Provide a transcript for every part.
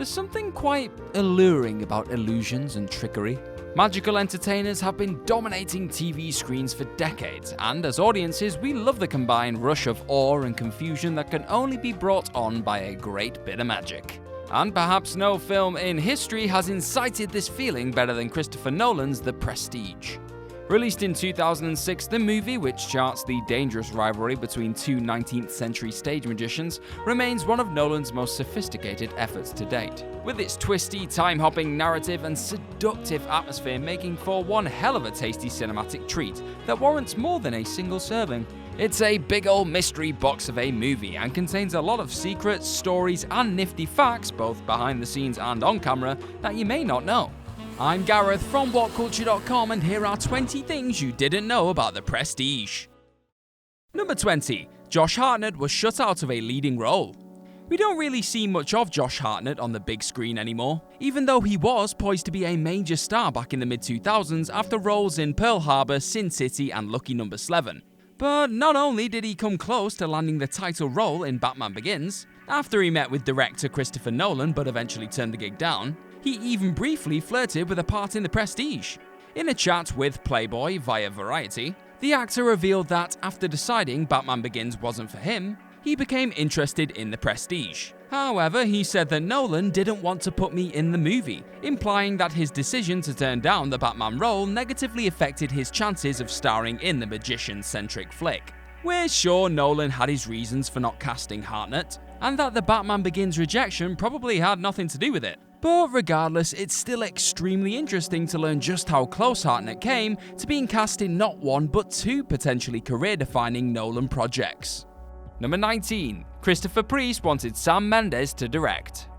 There's something quite alluring about illusions and trickery. Magical entertainers have been dominating TV screens for decades, and as audiences, we love the combined rush of awe and confusion that can only be brought on by a great bit of magic. And perhaps no film in history has incited this feeling better than Christopher Nolan's The Prestige. Released in 2006, the movie, which charts the dangerous rivalry between two 19th century stage magicians, remains one of Nolan's most sophisticated efforts to date, with its twisty, time-hopping narrative and seductive atmosphere making for one hell of a tasty cinematic treat that warrants more than a single serving. It's a big ol' mystery box of a movie and contains a lot of secrets, stories, and nifty facts, both behind the scenes and on camera, that you may not know. I'm Gareth from WhatCulture.com, and here are 20 things you didn't know about The Prestige. Number 20. Josh Hartnett was shut out of a leading role. We don't really see much of Josh Hartnett on the big screen anymore, even though he was poised to be a major star back in the mid-2000s after roles in Pearl Harbor, Sin City, and Lucky Number 11. But not only did he come close to landing the title role in Batman Begins, after he met with director Christopher Nolan but eventually turned the gig down, he even briefly flirted with a part in The Prestige. In a chat with Playboy via Variety, the actor revealed that after deciding Batman Begins wasn't for him, he became interested in The Prestige. However, he said that Nolan didn't want to put me in the movie, implying that his decision to turn down the Batman role negatively affected his chances of starring in the magician-centric flick. We're sure Nolan had his reasons for not casting Hartnett, and that the Batman Begins rejection probably had nothing to do with it. But regardless, it's still extremely interesting to learn just how close Hartnett came to being cast in not one but two potentially career-defining Nolan projects. Number 19. Christopher Priest wanted Sam Mendes to direct.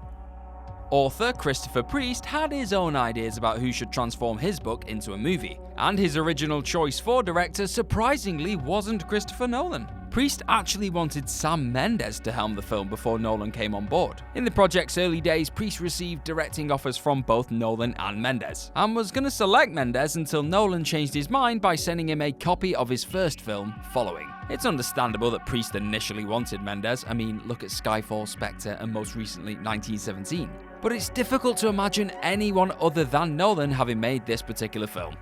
Author Christopher Priest had his own ideas about who should transform his book into a movie, and his original choice for director surprisingly wasn't Christopher Nolan. Priest actually wanted Sam Mendes to helm the film before Nolan came on board. In the project's early days, Priest received directing offers from both Nolan and Mendes, and was going to select Mendes until Nolan changed his mind by sending him a copy of his first film, Following. It's understandable that Priest initially wanted Mendes. I mean, look at Skyfall, Spectre, and most recently 1917. But it's difficult to imagine anyone other than Nolan having made this particular film.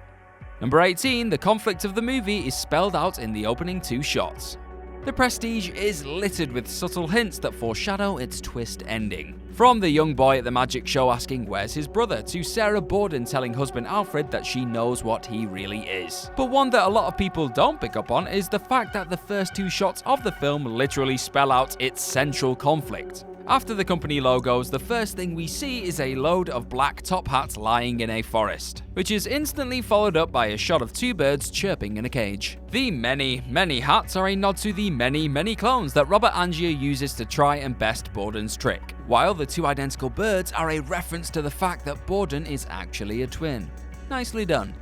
Number 18. The conflict of the movie is spelled out in the opening two shots. The Prestige is littered with subtle hints that foreshadow its twist ending. From the young boy at the magic show asking where's his brother, to Sarah Borden telling husband Alfred that she knows what he really is. But one that a lot of people don't pick up on is the fact that the first two shots of the film literally spell out its central conflict. After the company logos, the first thing we see is a load of black top hats lying in a forest, which is instantly followed up by a shot of two birds chirping in a cage. The many, many hats are a nod to the many, many clones that Robert Angier uses to try and best Borden's trick, while the two identical birds are a reference to the fact that Borden is actually a twin. Nicely done.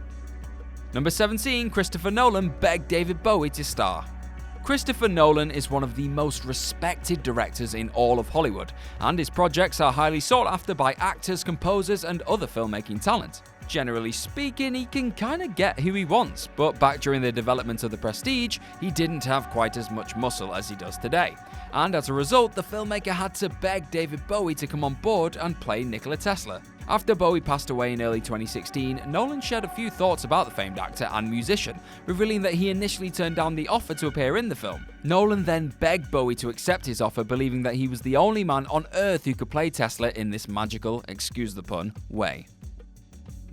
Number 17. Christopher Nolan begged David Bowie to star. Christopher Nolan is one of the most respected directors in all of Hollywood, and his projects are highly sought after by actors, composers, and other filmmaking talent. Generally speaking, he can kinda get who he wants, but back during the development of The Prestige, he didn't have quite as much muscle as he does today. And as a result, the filmmaker had to beg David Bowie to come on board and play Nikola Tesla. After Bowie passed away in early 2016, Nolan shared a few thoughts about the famed actor and musician, revealing that he initially turned down the offer to appear in the film. Nolan then begged Bowie to accept his offer, believing that he was the only man on Earth who could play Tesla in this magical, excuse the pun, way.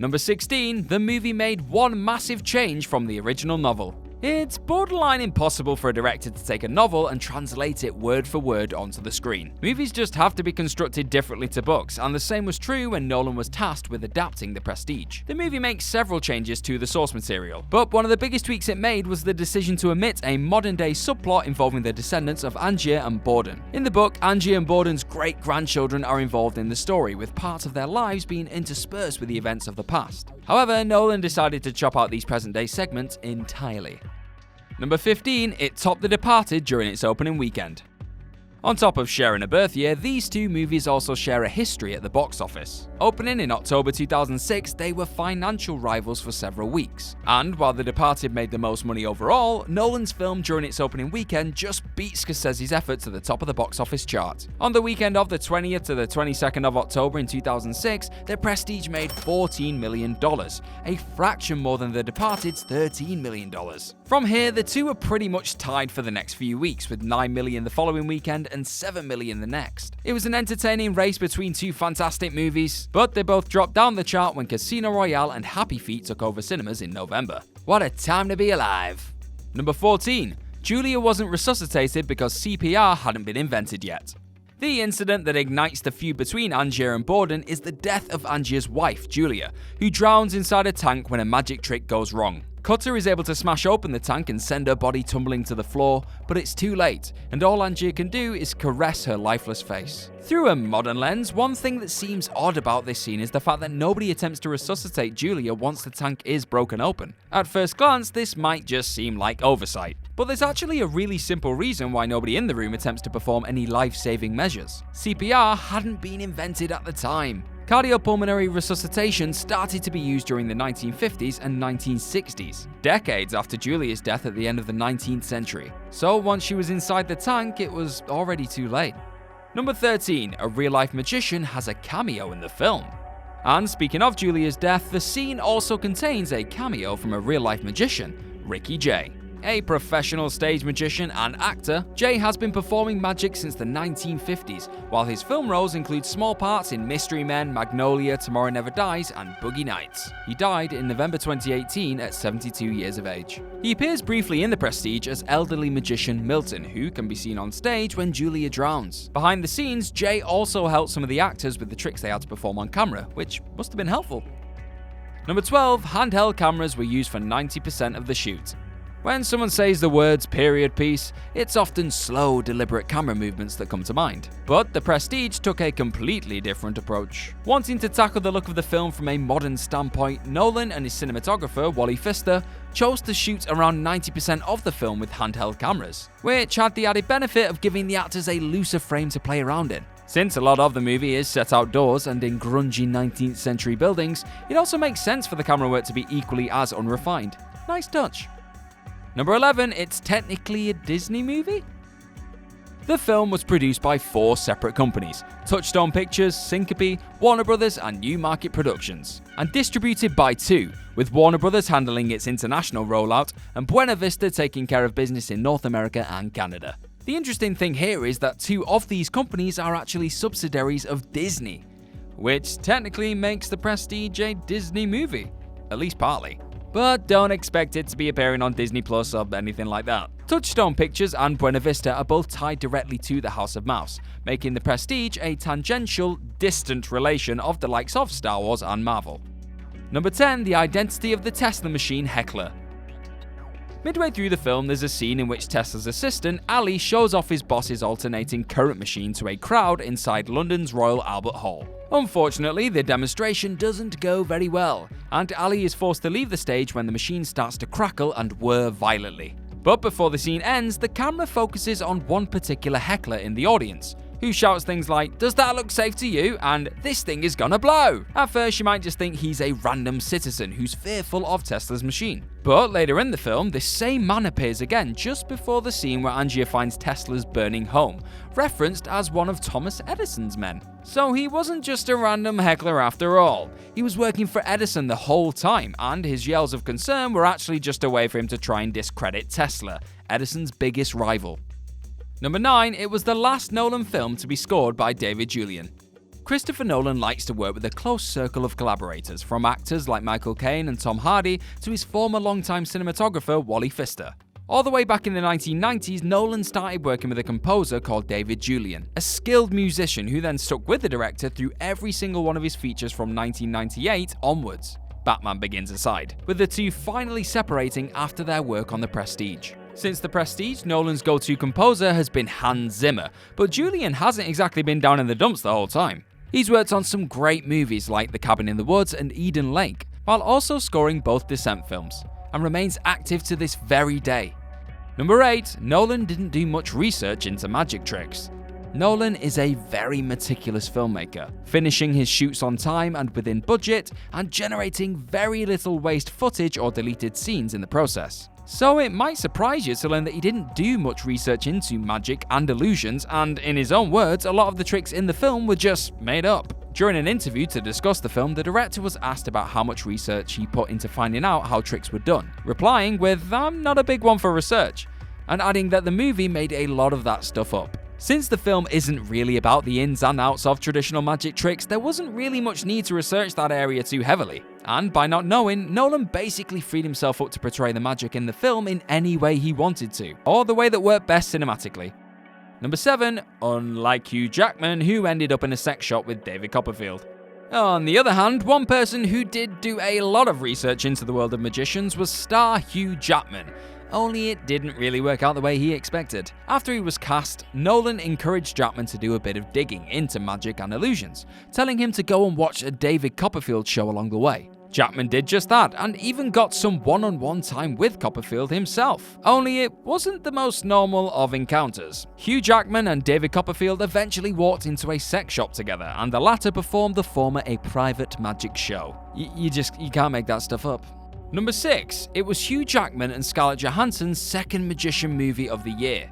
Number 16. The movie made one massive change from the original novel. It's borderline impossible for a director to take a novel and translate it word for word onto the screen. Movies just have to be constructed differently to books, and the same was true when Nolan was tasked with adapting The Prestige. The movie makes several changes to the source material, but one of the biggest tweaks it made was the decision to omit a modern-day subplot involving the descendants of Angier and Borden. In the book, Angier and Borden's great-grandchildren are involved in the story, with parts of their lives being interspersed with the events of the past. However, Nolan decided to chop out these present-day segments entirely. Number 15. It topped The Departed during its opening weekend. On top of sharing a birth year, these two movies also share a history at the box office. Opening in October 2006, they were financial rivals for several weeks. And while The Departed made the most money overall, Nolan's film during its opening weekend just beat Scorsese's effort to the top of the box office chart. On the weekend of the 20th to the 22nd of October in 2006, The Prestige made $14 million, a fraction more than The Departed's $13 million. From here, the two are pretty much tied for the next few weeks, with $9 million the following weekend and $7 million the next. It was an entertaining race between two fantastic movies, but they both dropped down the chart when Casino Royale and Happy Feet took over cinemas in November. What a time to be alive! Number 14. Julia wasn't resuscitated because CPR hadn't been invented yet. The incident that ignites the feud between Angier and Borden is the death of Angier's wife, Julia, who drowns inside a tank when a magic trick goes wrong. Cutter is able to smash open the tank and send her body tumbling to the floor, but it's too late, and all Angier can do is caress her lifeless face. Through a modern lens, one thing that seems odd about this scene is the fact that nobody attempts to resuscitate Julia once the tank is broken open. At first glance, this might just seem like oversight, but there's actually a really simple reason why nobody in the room attempts to perform any life-saving measures. CPR hadn't been invented at the time. Cardiopulmonary resuscitation started to be used during the 1950s and 1960s, decades after Julia's death at the end of the 19th century. So once she was inside the tank, it was already too late. Number 13. A real-life magician has a cameo in the film. And speaking of Julia's death, the scene also contains a cameo from a real-life magician, Ricky Jay. A professional stage magician and actor, Jay has been performing magic since the 1950s, while his film roles include small parts in Mystery Men, Magnolia, Tomorrow Never Dies, and Boogie Nights. He died in November 2018 at 72 years of age. He appears briefly in The Prestige as elderly magician Milton, who can be seen on stage when Julia drowns. Behind the scenes, Jay also helped some of the actors with the tricks they had to perform on camera, which must have been helpful. Number 12. Handheld cameras were used for 90% of the shoot. When someone says the words period piece, it's often slow, deliberate camera movements that come to mind. But The Prestige took a completely different approach. Wanting to tackle the look of the film from a modern standpoint, Nolan and his cinematographer, Wally Pfister, chose to shoot around 90% of the film with handheld cameras, which had the added benefit of giving the actors a looser frame to play around in. Since a lot of the movie is set outdoors and in grungy 19th century buildings, it also makes sense for the camera work to be equally as unrefined. Nice touch. Number 11, it's technically a Disney movie? The film was produced by 4 separate companies: Touchstone Pictures, Syncope, Warner Brothers, and New Market Productions, and distributed by 2, with Warner Brothers handling its international rollout and Buena Vista taking care of business in North America and Canada. The interesting thing here is that 2 of these companies are actually subsidiaries of Disney, which technically makes The Prestige a Disney movie, at least partly. But don't expect it to be appearing on Disney Plus or anything like that. Touchstone Pictures and Buena Vista are both tied directly to the House of Mouse, making The Prestige a tangential, distant relation of the likes of Star Wars and Marvel. Number 10, the identity of the Tesla machine heckler. Midway through the film, there's a scene in which Tesla's assistant, Ali, shows off his boss's alternating current machine to a crowd inside London's Royal Albert Hall. Unfortunately, the demonstration doesn't go very well, and Ali is forced to leave the stage when the machine starts to crackle and whir violently. But before the scene ends, the camera focuses on one particular heckler in the audience, who shouts things like, "Does that look safe to you?" and "This thing is gonna blow." At first, you might just think he's a random citizen who's fearful of Tesla's machine. But later in the film, this same man appears again just before the scene where Angier finds Tesla's burning home, referenced as one of Thomas Edison's men. So he wasn't just a random heckler after all. He was working for Edison the whole time, and his yells of concern were actually just a way for him to try and discredit Tesla, Edison's biggest rival. Number 9, it was the last Nolan film to be scored by David Julian. Christopher Nolan likes to work with a close circle of collaborators, from actors like Michael Caine and Tom Hardy to his former longtime cinematographer Wally Pfister. All the way back in the 1990s, Nolan started working with a composer called David Julian, a skilled musician who then stuck with the director through every single one of his features from 1998 onwards, Batman Begins aside, with the two finally separating after their work on The Prestige. Since The Prestige, Nolan's go-to composer has been Hans Zimmer, but Julian hasn't exactly been down in the dumps the whole time. He's worked on some great movies like The Cabin in the Woods and Eden Lake, while also scoring both Descent films, and remains active to this very day. Number 8, Nolan didn't do much research into magic tricks. Nolan is a very meticulous filmmaker, finishing his shoots on time and within budget, and generating very little waste footage or deleted scenes in the process. So it might surprise you to learn that he didn't do much research into magic and illusions, and in his own words, a lot of the tricks in the film were just made up. During an interview to discuss the film, the director was asked about how much research he put into finding out how tricks were done, replying with, "I'm not a big one for research," and adding that the movie made a lot of that stuff up. Since the film isn't really about the ins and outs of traditional magic tricks, there wasn't really much need to research that area too heavily. And by not knowing, Nolan basically freed himself up to portray the magic in the film in any way he wanted to, or the way that worked best cinematically. Number 7, unlike Hugh Jackman, who ended up in a sex shop with David Copperfield. On the other hand, one person who did do a lot of research into the world of magicians was star Hugh Jackman, only it didn't really work out the way he expected. After he was cast, Nolan encouraged Jackman to do a bit of digging into magic and illusions, telling him to go and watch a David Copperfield show along the way. Jackman did just that, and even got some one-on-one time with Copperfield himself. Only it wasn't the most normal of encounters. Hugh Jackman and David Copperfield eventually walked into a sex shop together, and the latter performed the former a private magic show. You can't make that stuff up. Number 6, it was Hugh Jackman and Scarlett Johansson's second magician movie of the year.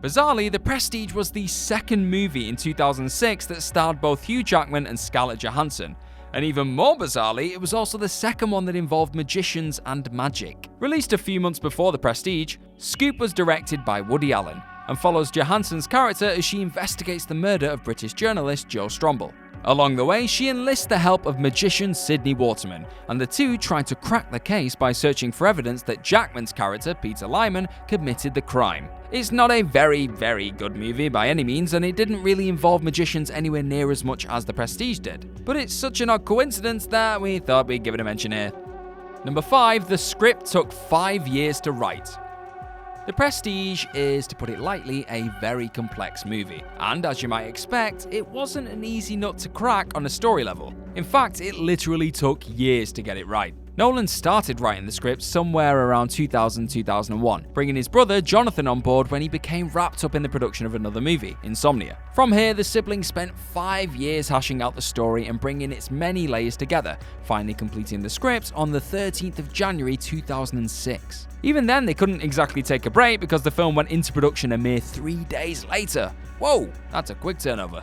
Bizarrely, The Prestige was the second movie in 2006 that starred both Hugh Jackman and Scarlett Johansson. And even more bizarrely, it was also the second one that involved magicians and magic. Released a few months before The Prestige, Scoop was directed by Woody Allen and follows Johansson's character as she investigates the murder of British journalist Joe Stromble. Along the way, she enlists the help of magician Sidney Waterman, and the two try to crack the case by searching for evidence that Jackman's character, Peter Lyman, committed the crime. It's not a very good movie by any means, and it didn't really involve magicians anywhere near as much as The Prestige did. But it's such an odd coincidence that we thought we'd give it a mention here. Number 5, the script took 5 years to write. The Prestige is, to put it lightly, a very complex movie, and as you might expect, it wasn't an easy nut to crack on a story level. In fact, it literally took years to get it right. Nolan started writing the script somewhere around 2000-2001, bringing his brother Jonathan on board when he became wrapped up in the production of another movie, Insomnia. From here, the siblings spent 5 years hashing out the story and bringing its many layers together, finally completing the script on the 13th of January 2006. Even then, they couldn't exactly take a break because the film went into production a mere 3 days later. Whoa, that's a quick turnover.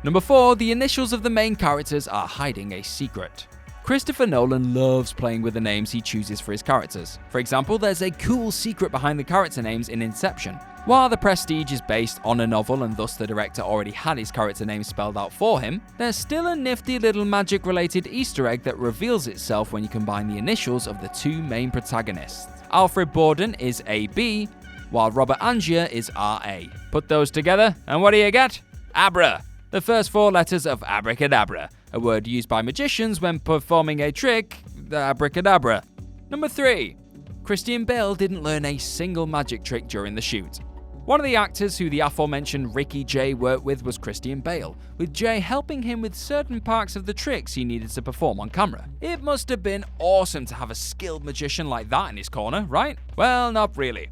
Number 4, the initials of the main characters are hiding a secret. Christopher Nolan loves playing with the names he chooses for his characters. For example, there's a cool secret behind the character names in Inception. While The Prestige is based on a novel and thus the director already had his character name spelled out for him, there's still a nifty little magic-related Easter egg that reveals itself when you combine the initials of the two main protagonists. Alfred Borden is AB, while Robert Angier is RA. Put those together, and what do you get? Abra, the first 4 letters of abracadabra, a word used by magicians when performing a trick, abracadabra. Number 3, Christian Bale didn't learn a single magic trick during the shoot. One of the actors who the aforementioned Ricky Jay worked with was Christian Bale, with Jay helping him with certain parts of the tricks he needed to perform on camera. It must have been awesome to have a skilled magician like that in his corner, right? Well, not really.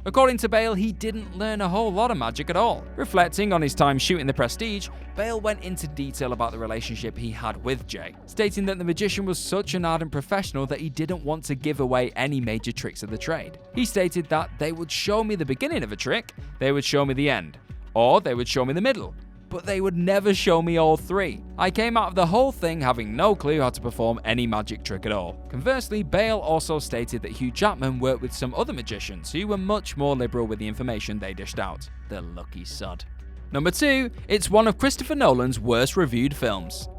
According to Bale, he didn't learn a whole lot of magic at all. Reflecting on his time shooting The Prestige, Bale went into detail about the relationship he had with Jay, stating that the magician was such an ardent professional that he didn't want to give away any major tricks of the trade. He stated that they would show me the beginning of a trick, they would show me the end, or they would show me the middle, but they would never show me all 3. I came out of the whole thing having no clue how to perform any magic trick at all. Conversely, Bale also stated that Hugh Jackman worked with some other magicians who were much more liberal with the information they dished out. The lucky sod. Number 2, it's one of Christopher Nolan's worst reviewed films.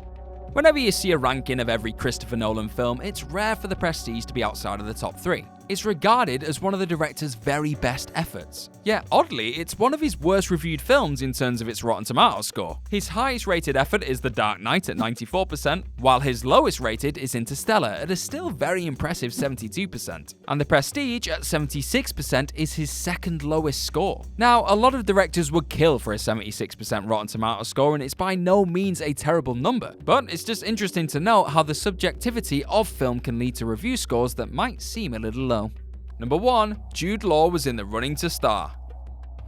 Whenever you see a ranking of every Christopher Nolan film, it's rare for The Prestige to be outside of the top 3. It's regarded as one of the director's very best efforts. Yet, oddly, it's one of his worst reviewed films in terms of its Rotten Tomatoes score. His highest rated effort is The Dark Knight at 94%, while his lowest rated is Interstellar at a still very impressive 72%. And The Prestige at 76% is his second lowest score. Now, a lot of directors would kill for a 76% Rotten Tomatoes score, and it's by no means a terrible number. But it's just interesting to note how the subjectivity of film can lead to review scores that might seem a little low. Number 1, Jude Law was in the running to star.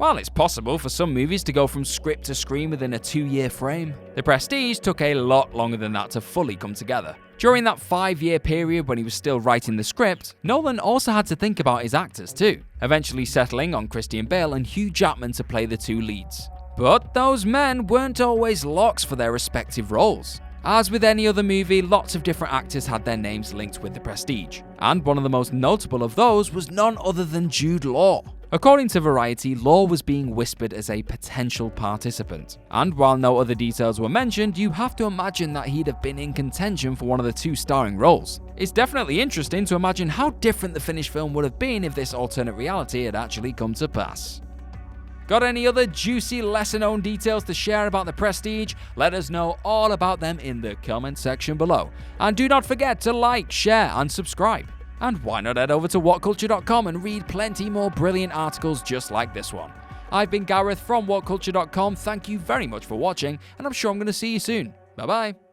While it's possible for some movies to go from script to screen within a 2-year frame, The Prestige took a lot longer than that to fully come together. During that 5-year period when he was still writing the script, Nolan also had to think about his actors too, eventually settling on Christian Bale and Hugh Jackman to play the 2 leads. But those men weren't always locks for their respective roles. As with any other movie, lots of different actors had their names linked with The Prestige, and one of the most notable of those was none other than Jude Law. According to Variety, Law was being whispered as a potential participant, and while no other details were mentioned, you have to imagine that he'd have been in contention for one of the 2 starring roles. It's definitely interesting to imagine how different the finished film would have been if this alternate reality had actually come to pass. Got any other juicy, lesser-known details to share about The Prestige? Let us know all about them in the comment section below. And do not forget to like, share, and subscribe. And why not head over to whatculture.com and read plenty more brilliant articles just like this one. I've been Gareth from whatculture.com, thank you very much for watching, and I'm sure I'm going to see you soon. Bye bye.